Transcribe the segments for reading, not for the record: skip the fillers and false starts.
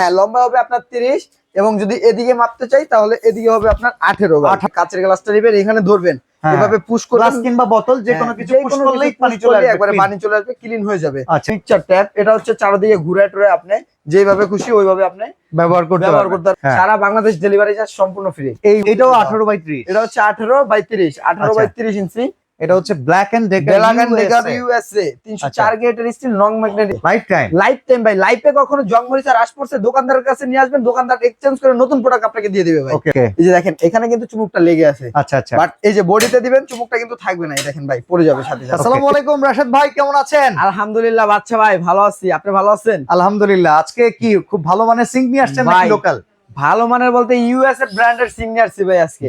হ্যাঁ, লম্বা হবে আপনার 30 এবং যদি এদিকে মাপতে চাই তাহলে এদিকে হবে আপনার 18। কাঁচের গ্লাসটা নেবেন, এখানে ধরবেন, এভাবে পুশ করলে গ্লাস কিংবা বোতল যে কোনো কিছু পুশ করলেই পানি চলে আসবে, একবারে পানি চলে আসবে, ক্লিন হয়ে যাবে। আচ্ছা, মিক্সচার ট্যাপ, এটা হচ্ছে চারদিকে ঘুরে টুরে আপনি যেভাবে খুশি ওইভাবে আপনি ব্যবহার করতে পারবেন। সারা বাংলাদেশ ডেলিভারি চার্জ সম্পূর্ণ ফ্রি। এটাও 18/30, এটা হচ্ছে 18/30, 18/30 ইঞ্চি। এটা হচ্ছে ব্ল্যাক এন্ড ডেকার ইউএসএ 304 গেটের স্টিল নং ম্যাগনেটিক, লাইফ টাইম ভাই। লাইফে কখনো জং মরিচা রাশ পড়ছে দোকানদারের কাছে নিয়ে আসবেন, দোকানদার এক্সচেঞ্জ করে নতুন প্রোডাক্ট আপনাকে দিয়ে দিবে ভাই। এই যে দেখেন এখানে কিন্তু চুমুকটা লেগে আছে, আচ্ছা আচ্ছা, বাট এই যে বডিতে দিবেন চুমুকটা কিন্তু থাকবে না, এই দেখেন ভাই পড়ে যাবে সাথে সাথে। আসসালামু আলাইকুম রাশেদ ভাই, কেমন আছেন? আলহামদুলিল্লাহ বাচ্চা ভাই, ভালো আছি, আপনি ভালো আছেন? আলহামদুলিল্লাহ। আজকে কি খুব ভালো মানের সিঙ্ক নিয়ে আসছেন নাকি লোকাল? ভালো মানের বলতে ইউএস এর ব্র্যান্ডের সিগনিয়ারসি ভাই। আজকে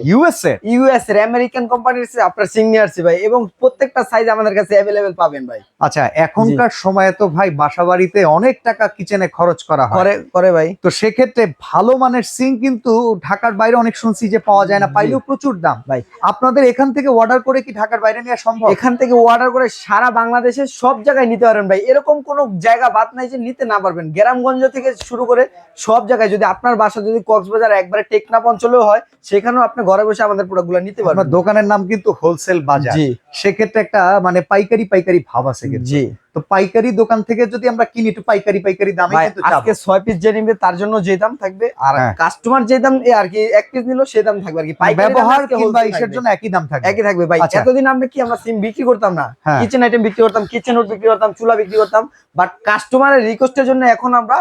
ইউএস এর আমেরিকান কোম্পানির আপনার সিগনিয়ারসি ভাই, এবং প্রত্যেকটা সাইজ আমাদের কাছে अवेलेबल পাবেন ভাই। আচ্ছা, এখনকার সময়ে তো ভাই বাসাবাড়িতে অনেক টাকা কিচেনে খরচ করা হয় করে ভাই, তো সেক্ষেত্রে ভালো মানের সিঙ্ক কিন্তু ঢাকার বাইরে অনেক শুনছি যে পাওয়া যায় না, পাইলেও প্রচুর দাম ভাই। আপনাদের এখান থেকে অর্ডার করে কি ঢাকার বাইরে নেওয়া সম্ভব? এখান থেকে অর্ডার করে সারা বাংলাদেশের সব জায়গায় নিতে পারবেন ভাই, এরকম কোনো জায়গা বাদ নাই যে নিতে না পারবেন। গ্রামগঞ্জ থেকে শুরু করে সব জায়গায়, যদি আপনার বাসা যদি কক্সবাজার একবারে টেকনাফ অঞ্চলেও হয়, সেখানেও আপনি ঘরে বসে আমাদের প্রোডাক্টগুলো নিতে পারবেন। দোকানের নাম কিন্তু হোলসেল বাজার, সেক্ষেত্রে একটা মানে পাইকারি ভাব আছে কিন্তু। তো পাইকারি দোকান থেকে যদি আমরা কিনি একটু পাইকারি দামে কিন্তু আজকে 6 পিস যে নিবে তার জন্য যে দাম থাকবে, আর কাস্টমার যে দাম আর কি 1 পিস নিলো সেই দাম থাকবে আর কি। ব্যবহার কিংবা ইসের জন্য একই দাম থাকবে, একই থাকবে ভাই। এতদিন আমরা কি আমরা সিম বিক্রি করতাম না, কিচেন আইটেম বিক্রি করতাম, কিচেন হুড বিক্রি করতাম, চুলা বিক্রি করতাম, বাট কাস্টমারের রিকোয়েস্টের জন্য এখন আমরা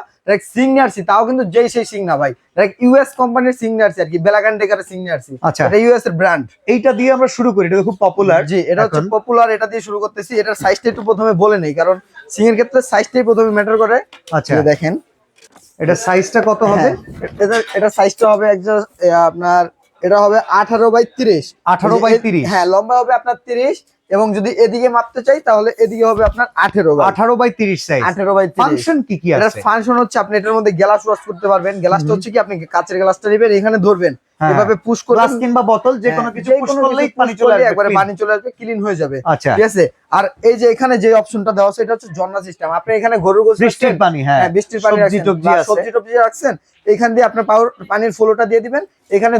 সিগনিয়ারসি, তাও কিন্তু যেই সেই সিং না ভাই, ইউএস কোম্পানির সিগনিয়ারসি আর কি, বেলাগান ডেকারের সিগনিয়ারসি। আচ্ছা, এটা ইউএস এর ব্র্যান্ড। এইটা দিয়ে আমরা শুরু করি, এটা খুব পপুলার। জি, এটা হচ্ছে পপুলার, এটা দিয়ে শুরু করতেছি। এটার সাইজটা একটু প্রথমে বলে নেই, কারণ সিং এর ক্ষেত্রে সাইজটাই প্রথমে ম্যাটার করে। আচ্ছা, দেখেন এটা সাইজটা কত হবে? এটা সাইজটা হবে আপনার, এটা হবে 18/30। 18/30, হ্যাঁ, লম্বা হবে আপনার 30 এবং যদি এদিকে মাপতে চাই তাহলে এদিকে হবে আপনার 18/30 সাইজ। 18/30। ফাংশন কি কি আছে? এটার ফাংশন হচ্ছে আপনি এটার মধ্যে গ্লাস ওয়াশ করতে পারবেন। গ্লাসটা হচ্ছে কি, আপনি কাঁচের গ্লাসটা নেবেন, এখানে ধরবেন, এভাবে পুশ করলে গ্লাস কিংবা বোতল যে কোনো কিছু পুশ করলেই পানি চলে আসবে, একবারে পানি চলে আসবে, ক্লিন হয়ে যাবে। আচ্ছা, ঠিক আছে। আর এই যে এখানে যে অপশনটা দেওয়া আছে এটা হচ্ছে ঝর্ণা সিস্টেম। আপনি এখানে গরুর গোশত, বৃষ্টির পানি, বৃষ্টির পানি সবজি টবজি রাখছেন, এখান দিয়ে আপনার পানির ফ্লোটা দিয়ে দিবেন, এখানে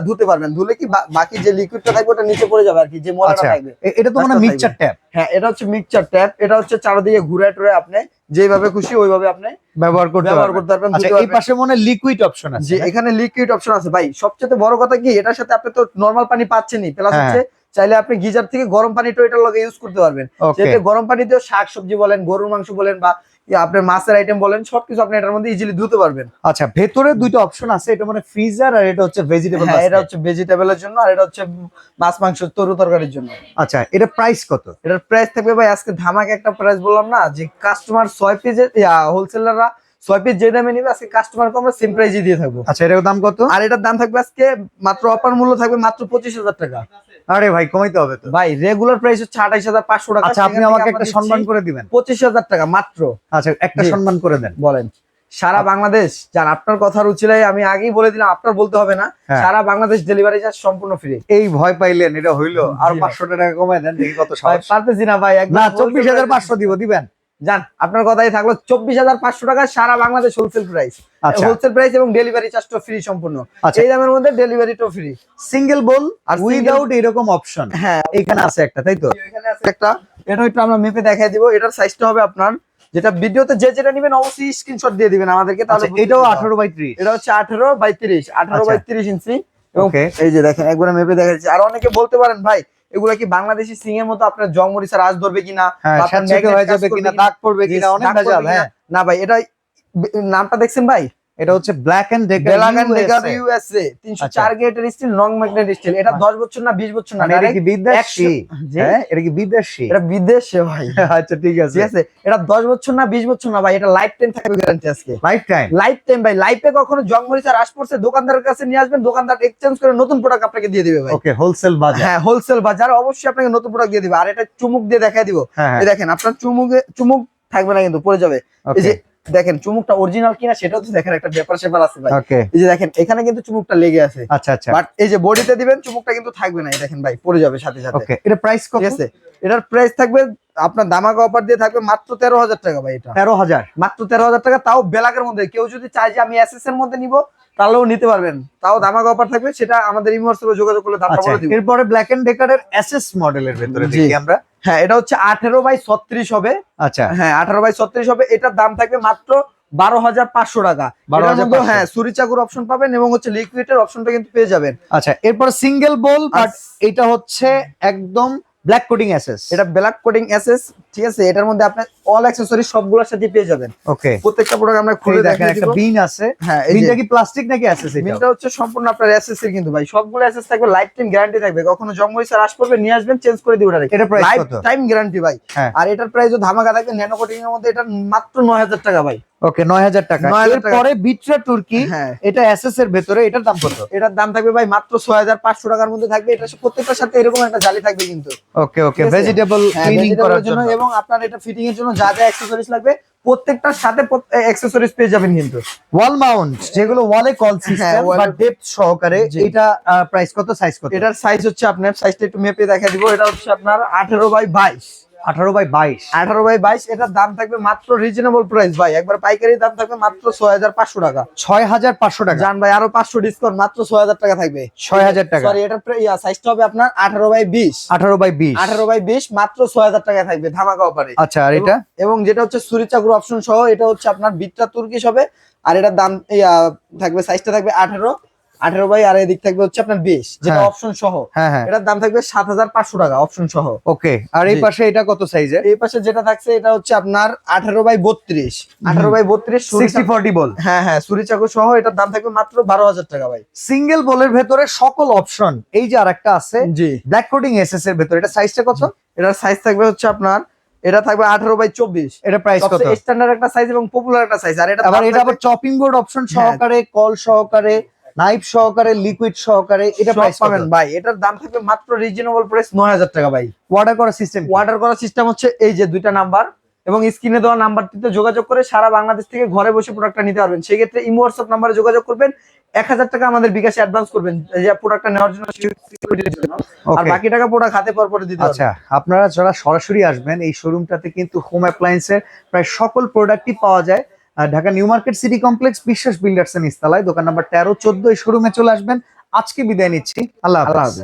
ধুতে পারবেন। ধুলে কি বাকি যে লিকুইডটা থাকবে ওটা নিচে পড়ে যাবে আর কি, যে ময়লাটা থাকবে। এটা তো মানে মিক্সচার ট্যাপ। হ্যাঁ, এটা হচ্ছে মিক্সচার ট্যাপ। এটা হচ্ছে চারদিকে ঘুরে টুরে আপনি যেভাবে খুশি ওইভাবে আপনি ব্যবহার করতে পারবেন। আচ্ছা, এই পাশে মনে লিকুইড অপশন আছে। জি, এখানে লিকুইড অপশন আছে ভাই। সবচেয়ে বড় কথা কি, এটার সাথে আপনি তো নরমাল পানি পাচ্ছেনই, প্লাস হচ্ছে চাইলে আপনি গিজার থেকে গরম পানিটা এটার লগে ইউজ করতে পারবেন। যেটা গরম পানিতেও শাকসবজি বলেন, গরুর মাংস বলেন, বা আপনার মাছের আইটেম বলেন, সবকিছু আপনি এটার মধ্যে ইজিলি ধুতে পারবেন। আচ্ছা, ভেতরে দুইটা অপশন আছে, এটা মানে ফ্রিজার আর এটা হচ্ছে ভেজিটেবল। হ্যাঁ, এটা হচ্ছে ভেজিটেবলের জন্য আর এটা হচ্ছে মাছ মাংস তরু তরকারির জন্য। আচ্ছা, এটা প্রাইস কত? এটার প্রাইস থাকবে ভাই, আজকে ধামাকা একটা প্রাইস বললাম না, যে কাস্টমার 6 পিসের হোলসেলাররা 6 পিস যে দামে নিবে, আজকে কাস্টমারকে আমরা সেম প্রাইসই দিয়ে থাকবো। আচ্ছা, এটার দাম কত? আর এটার দাম থাকবে আজকে মাত্র, অফার মূল্য থাকবে মাত্র 25,000 টাকা। আরে ভাই, কমাইতে হবে তো ভাই, রেগুলার প্রাইস হচ্ছে 28,500 টাকা। আচ্ছা, আপনি আমাকে একটা সম্মান করে দিবেন, 25,000 টাকা মাত্র। আচ্ছা, একটা সম্মান করে দেন। বলেন। সারা বাংলাদেশ জান, আপনার কথার উচিলাই আমি আগেই বলে দিলাম, আপনার বলতে হবে না, সারা বাংলাদেশ ডেলিভারি চার্জ সম্পূর্ণ ফ্রি। এই ভয় পাইলেন, এটা হইলো আর 500 টাকা কমায় দেন, দেখি কত সাহস। পারতেছি না ভাই, না 24,500 দিবেন জান, আপনার কথাই থাকলো 24,500 টাকা সারা Bangladesh wholesale price. Wholesale price এবং ডেলিভারি চার্জটা ফ্রি সম্পূর্ণ। এই দামের মধ্যে ডেলিভারিটাও ফ্রি। সিঙ্গেল বোল আর উইদাউট এরকম অপশন। হ্যাঁ, এখানে আছে একটা, তাই তো? এখানে আছে একটা, এটা একটু আমরা মেপে দেখাই দিব। এটার সাইজটা হবে আপনার, যেটা ভিডিওতে যেটা নেবেন অবশ্যই স্ক্রিনশট দিয়ে দিবেন আমাদেরকে, তাহলে এটাও 18/30। এটা হচ্ছে 18/30 ইঞ্চি। এই যে দেখেন একবার মেপে দেখাচ্ছি। আর অনেকে বলতে পারেন ভাই, এগুলা কি বাংলাদেশি সিং এর মতো আপনার জং মরিচা রাজ ধরবে কিনা, হয়ে যাবে কিনা, দাগ পড়বে কিনা, অনেক ভেজাল। না ভাই, এটা নামটা দেখছেন ভাই, এটা হচ্ছে ব্ল্যাক এন্ড ডেকার ইউএসএ 304 গেটের স্টিল নং ম্যাগনেটিক স্টিল। এটা 10 বছর না 20 বছর না, এটা কি বিদেশি? এটা কি বিদেশি? এটা বিদেশে ভাই। আচ্ছা, ঠিক আছে, ঠিক আছে। এটা 10 বছর না 20 বছর না ভাই, এটা লাইফ টাইম থাকবে গ্যারান্টি। আজকে লাইফ টাইম ভাই। লাইফে কখনো জং মরিচা রাশ পড়ছে দোকানদারের কাছে নিয়ে আসবেন, দোকানদার এক্সচেঞ্জ করে নতুন প্রোডাক্ট আপনাকে দিয়ে দিবে ভাই। ওকে, হোলসেল বাজার। হ্যাঁ, হোলসেল বাজার, অবশ্যই আপনাকে নতুন প্রোডাক্ট দিয়ে দিবে। আর এটা চুমুক দিয়ে দেখাই দিব। এই দেখেন, আপনার চুমুক থাকবে না কিন্তু, পড়ে যাবে। এই যে দেখেন চুমুকটা অরিজিনাল কিনা সেটাও তো দেখেন, একটা ব্যাপার স্যাপার আছে ভাই। এই যে দেখেন এখানে কিন্তু চুমুকটা লেগে আছে। আচ্ছা আচ্ছা, বাট এই যে বডিতে দিবেন চুমুকটা কিন্তু থাকবে না, এই দেখেন ভাই পড়ে যাবে সাথে সাথে। এটা প্রাইস কত? ঠিক আছে, এটার প্রাইস থাকবে আপনার দামাকা অফার দিয়ে থাকবে মাত্র 13,000 টাকা ভাই। এটা 13,000, মাত্র 13,000 টাকা, তাও ব্ল্যাকের মধ্যে। কেউ যদি চায় যে আমি এসএস এর মধ্যে নিব, তাহলেও নিতে পারবেন, তাও দামাকা অফার থাকবে। সেটা আমাদের ইমোর্সে যোগাযোগ করলে দামটা আচ্ছা বলে দিব। এরপরে ব্ল্যাক এন্ড ডেকারের এসএস মডেলের ভিতরে জি। দেখি আমরা। হ্যাঁ, এটা হচ্ছে 18/36 হবে। আচ্ছা হ্যাঁ, 18/36 হবে। এটার দাম থাকবে মাত্র 12,500 টাকা। 12,500 হ্যাঁ, সুরি চাকুর অপশন পাবেন এবং হচ্ছে লিকুইডের অপশনটা কিন্তু পেয়ে যাবেন। আচ্ছা এরপর সিঙ্গেল বল, বাট এটা হচ্ছে একদম ব্ল্যাক কোডিং এসএস। এটা ব্ল্যাক কোডিং এসএস, ঠিক আছে। এটার মধ্যে আপনি অল অ্যাকসেসরিজ সবগুলোর সাথে পেয়ে যাবেন। ওকে, প্রত্যেকটা প্রোডাক্ট আমরা খুলে দেখেন দেখিয়ে একটা দিব। বিন আছে। হ্যাঁ, এই বিনটা যে কি প্লাস্টিক নাকি এসএস? বিনটা হচ্ছে সম্পূর্ণ আপনার এসএস এর কিন্তু ভাই। সবগুলো এসএস থাকবে, লাইফ টাইম গ্যারান্টি থাকবে। কখনো জং হইছে রাশ পড়বে, নিয়ে আসবেন, চেঞ্জ করে দিই ওটা। এটা প্রাইস লাইফ কত? টাইম গ্যারান্টি ভাই। হ্যাঁ। আর এটার প্রাইসও ধামাকা থাকবে ন্যানো কোটিং এর মধ্যে। এটা মাত্র 9,000 টাকা ভাই। ওকে 9,000 টাকা। 9,000 টাকা। এরপরে বিট্রা তুর্কি, হ্যাঁ, এটা এসএস এর ভেতরে, এটার দাম কত? এটার দাম থাকবে ভাই মাত্র 6,500 টাকার মধ্যে থাকবে। এটা প্রত্যেকটার সাথে এরকম একটা জালি থাকবে কিন্তু। ওকে ওকে, ঠিক আছে? ভেজিটেবল হ্যাঁ, ক্লিনিং vegetable করার এর জন্য। এবং আপনার এটা ফিটিং এর জন্য যা যা অ্যাকসেসরিজ লাগবে প্রত্যেকটার সাথে অ্যাকসেসরিজ পেয়ে যাবেন কিন্তু। ওয়াল মাউন্ট, যেগুলো ওয়ালে কল সিস্টেম wall বা এ- ডেপথ সহকারে, জি। এটা প্রাইস কত, সাইজ কত? এটার সাইজ হচ্ছে, আপনার সাইজটা একটু মেপে দেখা দিব। এটা হচ্ছে আপনার 18/22। 18/22। 18/22। এটার দাম থাকবে মাত্র রিজনেবল প্রাইস ভাই, একবার পাইকারি দাম থাকবে মাত্র 6,500 টাকা। 6,500 টাকা। জান ভাই, আরো 500 ডিসকাউন্ট, মাত্র 6,000 টাকা থাকবে। 6,000 টাকা। সরি, এটার সাইজটা হবে আপনার 18/20। 18/20। 18/20 মাত্র 6,000 টাকা থাকবে ধামাকা অফারে। আচ্ছা, আর এটা? এবং যেটা হচ্ছে সুরি চাকুর অপশন সহ, এটা হচ্ছে আপনার বিট্রা তুর্কিশ হবে। আর এটার দাম থাকবে, সাইজটা থাকবে 18 বাই, আর এদিক থাকবে হচ্ছে আপনার 20, যেটা হ্যাঁ। অপশন সহ। হ্যাঁ হ্যাঁ, এটার দাম থাকবে 7,500 টাকা অপশন সহ। ওকে। আর এই জি। পাশে এটা কত সাইজের? এই পাশে যেটা থাকছে, এটা হচ্ছে আপনার 18/32। 18/32 60/40 বল। হ্যাঁ হ্যাঁ, সুরি চাকু সহ। এটার দাম থাকবে মাত্র 12,000 টাকা ভাই। সিঙ্গেল বলের ভেতরে সকল অপশন। এই যে আরেকটা আছে জি। ব্ল্যাক কোডিং এসএস এর ভেতরে, এটা সাইজটা কত? এটার সাইজ থাকবে হচ্ছে আপনার, এটা থাকবে 18/24। এটা প্রাইস কত? স্ট্যান্ডার্ড একটা সাইজ এবং পপুলার একটা সাইজ। আর এটা আবার এটা আবার চপিং বোর্ড অপশন সহকারে, কল সহকারে, নাইফ সহকারে, লিকুইড সহকারে, এটা প্রাইস পাবেন ভাই। এটার দাম থাকবে মাত্র রিজনেবল প্রাইস 9,000 টাকা ভাই। অর্ডার করার সিস্টেম? অর্ডার করার সিস্টেম হচ্ছে এই যে দুইটা নাম্বার এবং স্ক্রিনে দেওয়া নাম্বারটিতে যোগাযোগ করে সারা বাংলাদেশ থেকে ঘরে বসে প্রোডাক্টটা নিতে পারবেন। সেই ক্ষেত্রে ইমো হোয়াটসঅ্যাপ নাম্বারে যোগাযোগ করবেন, 1,000 টাকা আমাদের বিকাশে অ্যাডভান্স করবেন এই যে প্রোডাক্টটা নেওয়ার জন্য, সিকিউরিটির জন্য। আর বাকি টাকা প্রোডাক্ট হাতে পাওয়ার পরে দিতে আচ্ছা, পারবেন। আপনারা যারা সরাসরি আসবেন এই শোরুমটাতে কিন্তু হোম অ্যাপ্লায়েন্সের প্রায় সকল প্রোডাক্টই পাওয়া যায়। Dhaka new market city complex, বিশ্বাস বিল্ডার্স এর নিচতলায়, দোকান নাম্বার 13-14। এই শোরুমে চলে আসবেন। আজকে বিদায় নিচ্ছি, আল্লাহ হাফেজ।